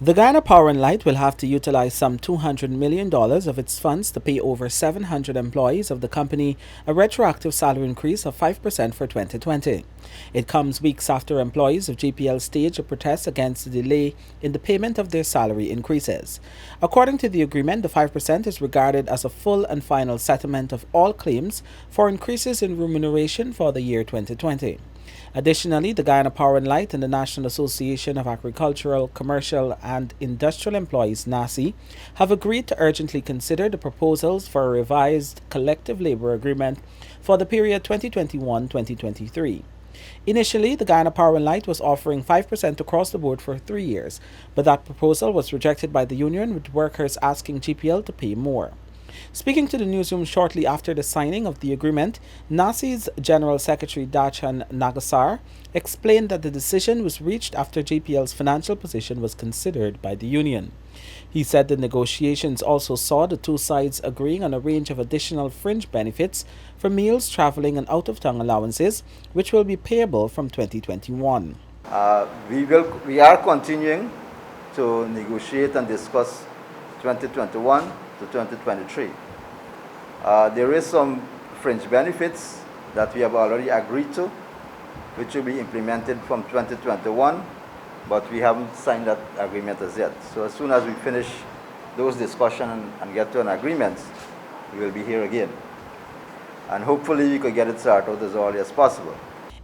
The Guyana Power and Light will have to utilize some $200 million of its funds to pay over 700 employees of the company a retroactive salary increase of 5% for 2020. It comes weeks after employees of GPL staged a protest against the delay in the payment of their salary increases. According to the agreement, the 5% is regarded as a full and final settlement of all claims for increases in remuneration for the year 2020. Additionally, the Guyana Power and Light and the National Association of Agricultural, Commercial and Industrial Employees (NAACIE) have agreed to urgently consider the proposals for a revised collective labor agreement for the period 2021-2023. Initially, the Guyana Power and Light was offering 5% across the board for 3 years, but that proposal was rejected by the union, with workers asking GPL to pay more. Speaking to the newsroom shortly after the signing of the agreement, NAACIE's General Secretary Dachan Nagasar explained that the decision was reached after GPL's financial position was considered by the union. He said the negotiations also saw the two sides agreeing on a range of additional fringe benefits for meals, traveling and out-of-town allowances, which will be payable from 2021. We are continuing to negotiate and discuss 2021 to 2023. There is some fringe benefits that we have already agreed to, which will be implemented from 2021, but we haven't signed that agreement as yet. So as soon as we finish those discussions and get to an agreement, we will be here again. And hopefully we could get it started out as early as possible.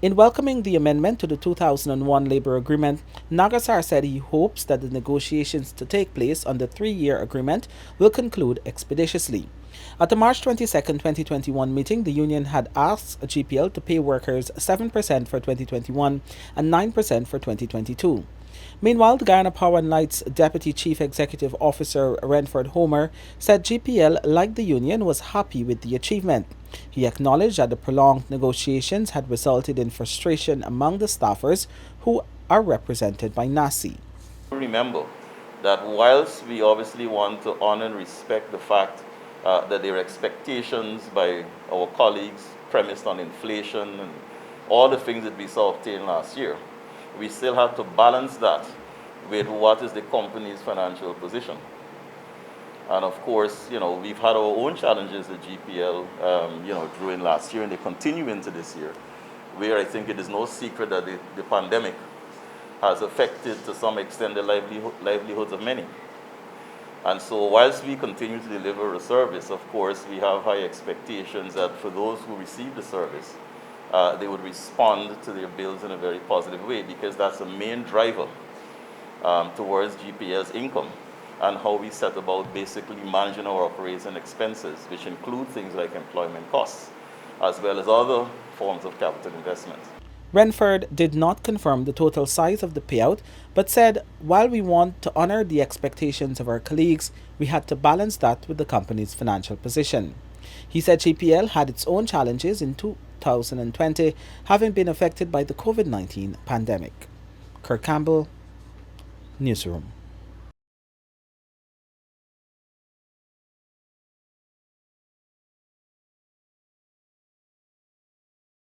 In welcoming the amendment to the 2001 labor agreement, Nagasar said he hopes that the negotiations to take place on the 3-year agreement will conclude expeditiously. At the March 22, 2021 meeting, the union had asked GPL to pay workers 7% for 2021 and 9% for 2022. Meanwhile, the Guyana Power and Light's Deputy Chief Executive Officer Renford Homer said GPL, like the union, was happy with the achievement. He acknowledged that the prolonged negotiations had resulted in frustration among the staffers who are represented by NAACIE. Remember that whilst we obviously want to honor and respect the fact that there are expectations by our colleagues premised on inflation and all the things that we saw obtained last year, we still have to balance that with what is the company's financial position. And of course, we've had our own challenges at GPL, during last year, and they continue into this year, where I think it is no secret that the pandemic has affected to some extent the livelihoods of many. And so whilst we continue to deliver a service, of course, we have high expectations that for those who receive the service, they would respond to their bills in a very positive way, because that's the main driver towards GPL's income and how we set about basically managing our operating expenses, which include things like employment costs, as well as other forms of capital investment. Renford did not confirm the total size of the payout, but said, while we want to honor the expectations of our colleagues, we had to balance that with the company's financial position. He said GPL had its own challenges in 2020, having been affected by the COVID-19 pandemic. Kurt Campbell, Newsroom.